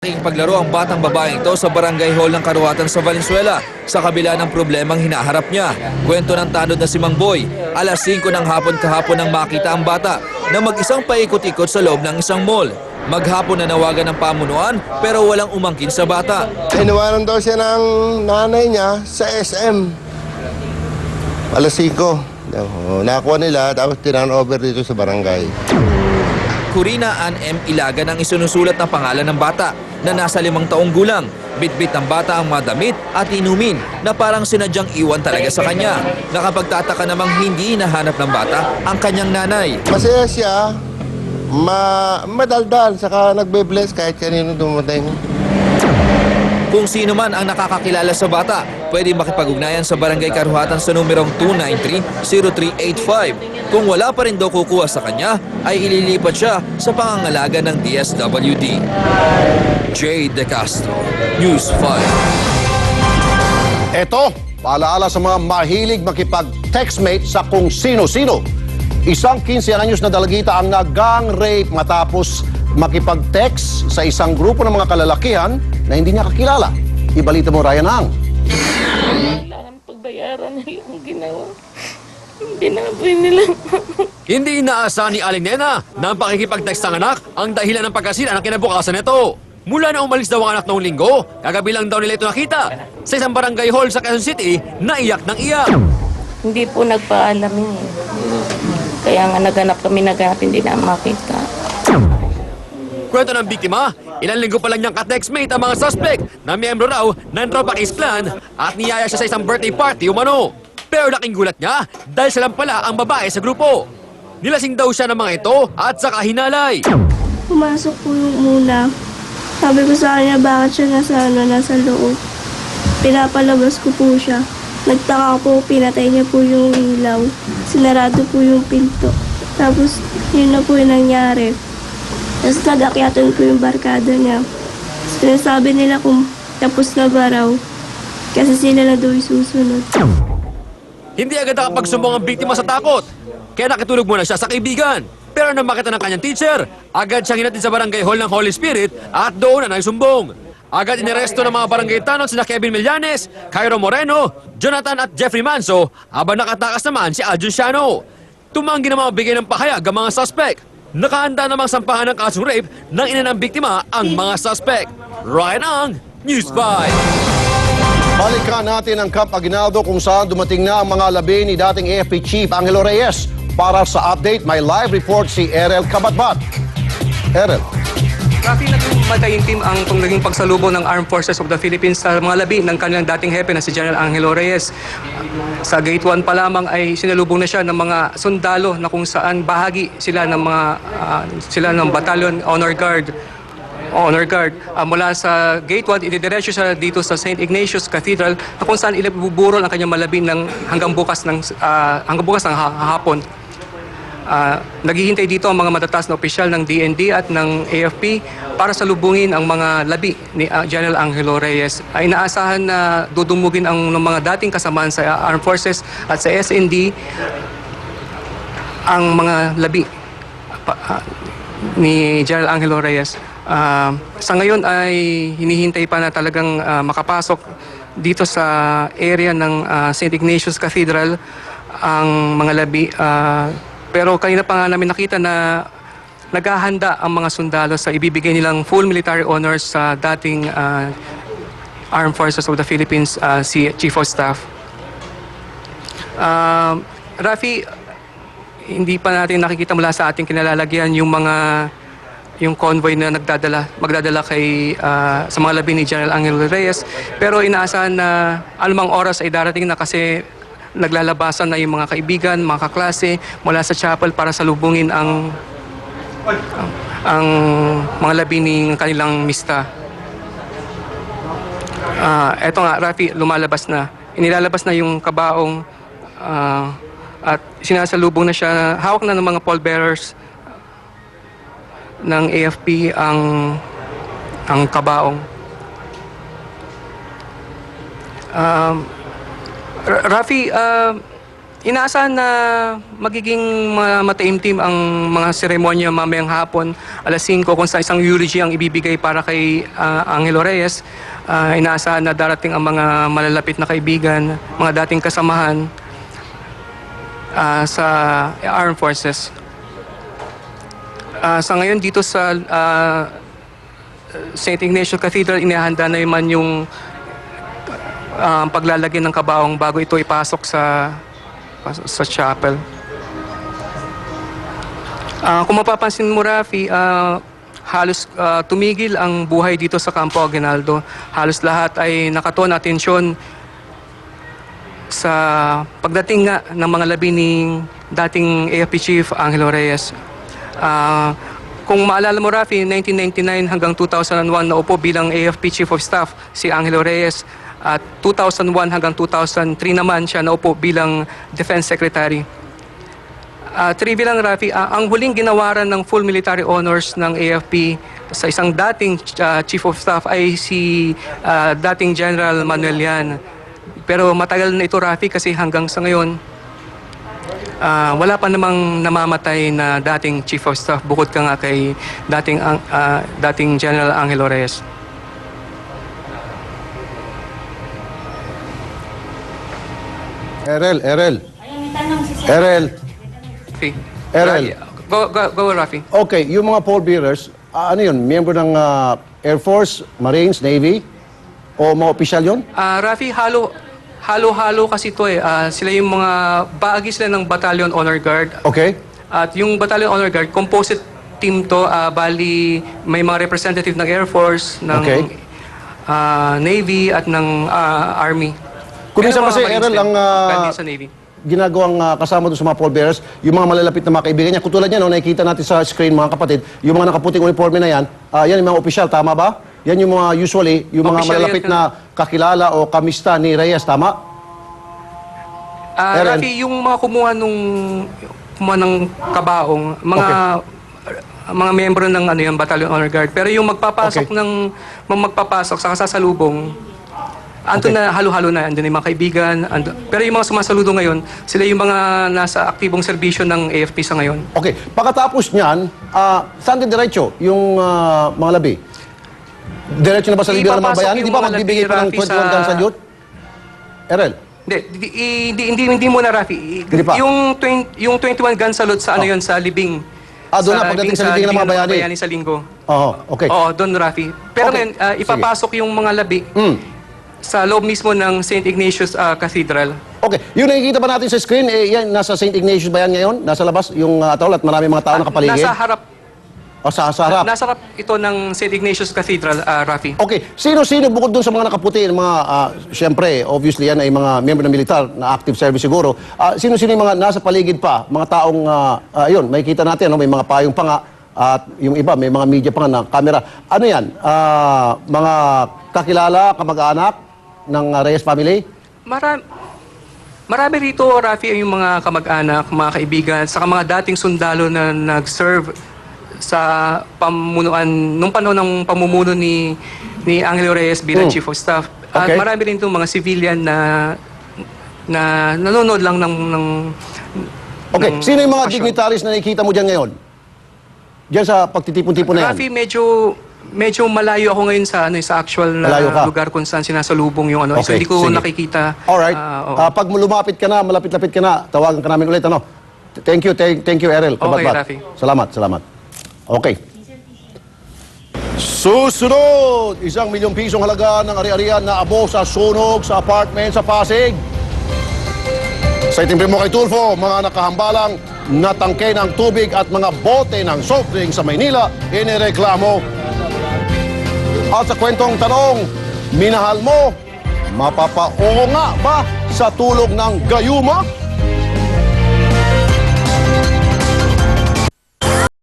Paglaro ang batang babaeng ito sa barangay hall ng Karuhatan sa Valenzuela sa kabila ng problemang hinaharap niya. Kwento ng tanod na si Mang Boy, alas 5 ng hapon kahapon nang makita ang bata na mag-isang paikot-ikot sa loob ng isang mall. Maghapon na nawagan ng pamunuan pero walang umangkin sa bata. Iniwanan daw siya ng nanay niya sa SM. Alas 5. Nakuha nila tapos tinan-over dito sa barangay. Corina Ann M. Ilagan ang isinusulat na pangalan ng bata na nasa 5 taong gulang. Bitbit ng bata ang mga damit at inumin na parang sinadyang iwan talaga sa kanya. Nakapagtataka namang hindi hinahanap ng bata ang kanyang nanay. Masaya siya, madaldal, saka nagbe-bless kahit kanino dumating. Kung sino man ang nakakakilala sa bata, pwede makipag-ugnayan sa Barangay Karuhatan sa numerong 293-0385. Kung wala pa rin daw kukuha sa kanya, ay ililipat siya sa pangangalaga ng DSWD. J. De Castro, News 5. Ito, paalaala sa mga mahilig makipag-textmate sa kung sino-sino. Isang 15 anyos na dalagita ang nag-gang rape matapos makipag-text sa isang grupo ng mga kalalakihan na hindi niya kakilala. Ibalita mo, Ryan Ang. Kailangan pagbayaran nila yung ginawa. Binaboy nila. Hindi inaasahan ni Aling Nena na ang pakikipag-text ng anak ang dahilan ng pagkasira ng kinabukasan nito. Mula na umalis daw ang anak noong linggo, kagabi lang daw nila ito nakita. Sa isang barangay hall sa Quezon City, naiyak ng iyak. Hindi po nagpaalam yun. Kaya nga naghanap kami, hindi na makita. Kwento ng biktima, ilang linggo pa lang niyang ka-textmate ang mga suspect na miyembro raw ng Tropa Ace Clan at niyaya siya sa isang birthday party umano. Pero laking gulat niya dahil siya lang pala ang babae sa grupo. Nilasing daw siya ng mga ito at saka hinalay. Pumasok po yung muna. Sabi ko sa kanya, bakit siya nasa loob. Pinapalabas ko po siya. Nagtaka po, pinatay niya po yung ilaw. Sinarado po yung pinto. Tapos, yun na po yung nangyari. Tapos nag-akyatan ko yung barkada niya. Sinasabi nila kung tapos na ba raw. Kasi sila na daw isusunod. Hindi agad nakapagsumbong ang biktima sa takot. Kaya nakitulog muna siya sa kaibigan. Pero nang makita ng kanyang teacher, agad siyang hinatid sa barangay hall ng Holy Spirit at doon na nagsumbong. Agad iniresto ng mga barangay tanod sina Kevin Millanes, Cairo Moreno, Jonathan at Jeffrey Manso, habang nakatakas naman si Aljun Siano. Tumanggi na mga bigay ng pahayag ang mga suspect. Nakahanda namang sampahan ng kasong rape ng ina ng biktima ang mga suspect. Ryan Ang, News 5. Balikan natin ang Camp Aguinaldo kung saan dumating na ang mga labi ni dating AFP Chief Angelo Reyes. Para sa update, may live report si Erel Kabatbat. Erel. Rafi, naging matayin team ang naging pagsalubong ng Armed Forces of the Philippines sa mga labi ng kanilang dating hepe na si General Angelo Reyes. Sa Gate 1 pa lamang ay sinalubong na siya ng mga sundalo na kung saan bahagi sila ng mga sila ng Battalion Honor Guard. Mula sa Gate 1, ididiretso siya dito sa St. Ignatius Cathedral na kung saan ilabuburol ang kanyang malabi hanggang bukas ng hapon. Naghihintay dito ang mga matataas na opisyal ng DND at ng AFP para salubungin ang mga labi ni General Angelo Reyes. Inaasahan na dudumugin ang mga dating kasamaan sa Armed Forces at sa SND ang mga labi ni General Angelo Reyes. Sa ngayon ay hinihintay pa na talagang makapasok dito sa area ng St. Ignatius Cathedral ang mga labi. Pero kanina pa nga namin nakita na naghahanda ang mga sundalo sa ibibigay nilang full military honors sa dating Armed Forces of the Philippines, si Chief of Staff. Rafi, hindi pa natin nakikita mula sa ating kinalalagyan yung convoy na magdadala kay sa mga labi ni General Angelo Reyes. Pero inaasahan na anumang oras ay darating na kasi naglalabasan na yung mga kaibigan, mga kaklase mula sa chapel para salubungin ang mga labi ng kanilang mista. Eto nga, Rafi, lumalabas na. Inilalabas na yung kabaong at sinasalubong na siya. Hawak na ng mga pallbearers ng AFP ang kabaong. Rafi, Inaasahan na magiging mataimtim ang mga seremonya mamayang hapon, alas 5, kung sa isang eulogy ang ibibigay para kay Angelo Reyes. Inaasahan na darating ang mga malalapit na kaibigan, mga dating kasamahan sa Armed Forces. Sa ngayon dito sa St. Ignatius Cathedral, inihanda na naman yung paglalagay ng kabaong bago ito ipasok sa chapel. Kung mapapansin mo, Rafi, halos tumigil ang buhay dito sa Campo Aguinaldo. Halos lahat ay nakatuon atensyon sa pagdating nga ng mga labi ni dating AFP Chief Angelo Reyes. Kung maalala mo, Rafi, 1999 hanggang 2001 naupo bilang AFP Chief of Staff si Angelo Reyes. At 2001 hanggang 2003 naman siya naupo bilang Defense Secretary. Trivia lang, Rafi, ang huling ginawaran ng full military honors ng AFP sa isang dating Chief of Staff ay si dating General Manuel Yan. Pero matagal na ito, Rafi, kasi hanggang sa ngayon, wala pa namang namamatay na dating Chief of Staff bukod ka nga kay dating General Angelo Reyes. Erel. Okay. Erel. Go, Rafi. Okay, yung mga pallbearers, ano yun? Miyembro ng Air Force, Marines, Navy? O mga opisyal yun? Rafi, halo-halo kasi ito eh. Sila yung mga bahagi sila ng Battalion Honor Guard. Okay. At yung Battalion Honor Guard, composite team to. Bali, may mga representative ng Air Force, ng Okay. Navy at ng Army. Kung minsan Pero mga kasi, Marines Errol, din, ang dahil sa Navy. ginagawang kasama doon sa mga pallbearers, yung mga malalapit na mga kaibigan niya. Katulad niya, no, nakikita natin sa screen, mga kapatid, yung mga nakaputing uniforme na yan, yan yung mga opisyal, tama ba? Yan yung mga usually, yung mga Opisyal malalapit yan. na kakilala o kamista ni Reyes, tama? Errol. Rafi, yung mga kumuha ng kabaong, mga miyembro ng yung Battalion Honor Guard. Pero yung magpapasok sa kasasalubong, andun na halo-halo na, andun yung mga kaibigan. Pero yung mga sumasaludo ngayon, sila yung mga nasa aktibong serbisyo ng AFP sa ngayon. Okay. Pagkatapos niyan, saan din diretso yung mga labi? Diretso na ba sa Libya ng mga Ipapasok bayani? yung Di ba mga magbibigay labi, pa ng Rafi, 21 gun salute? Errol? Hindi muna, Rafi. Hindi pa. Yung 21 gun salute sa yun, sa libing. Doon na, pagdating sa libing ng mga bayani. Sa linggo. Oo, okay. Oo, doon, Rafi. Pero Okay. ngayon, ipapasok yung mga labi sa loob mismo ng St. Ignatius Cathedral. Okay. Yung nakikita ba natin sa screen, yan, nasa St. Ignatius ba yan ngayon? Nasa labas, yung tawal at marami mga tao nakapaligid? Nasa harap. O sa harap? Nasa harap ito ng St. Ignatius Cathedral, Rafi. Okay. Sino-sino bukod dun sa mga nakaputi, mga, siyempre, obviously yan ay mga miyembro ng militar na active service siguro. Sino-sino yung mga nasa paligid pa? Mga taong, yun, makikita natin, no? May mga payong pa nga. At yung iba, may mga media pa nga na camera. Ano yan? Mga kakilala, kamag-anak ng Reyes family? Marami rito, Rafi, yung mga kamag-anak, mga kaibigan, saka mga dating sundalo na nag-serve sa pamunuan, nung panahon ng pamumuno ni Angelo Reyes bilang Chief of Staff. At Okay. marami rin itong mga civilian na nanonood lang ng Okay. ng Sino yung mga okasyon. dignitaries na nakikita mo dyan ngayon? Diyan sa pagtitipon-tipon na yan? Rafi, medyo malayo ako ngayon sa actual na Malayo ka? lugar kung saan sinasalubong yung So Okay, hindi ko sige. nakikita. Alright. Oo. Pag lumapit ka na, malapit-lapit ka na, tawagan ka namin ulit. Ano? Thank you, Errol. Okay, Kabatbat. Rafi. Salamat. Okay. Susunod, 1 milyong pisong halaga ng ari-arian na abo sa sunog sa apartment sa Pasig. Sa itimbre mo kay Tulfo, mga nakahambalang na tangke ng tubig at mga bote ng soft drink sa Maynila, inireklamo. At sa kwentong tanong, minahal mo, mapapao nga ba sa tulog ng gayuma?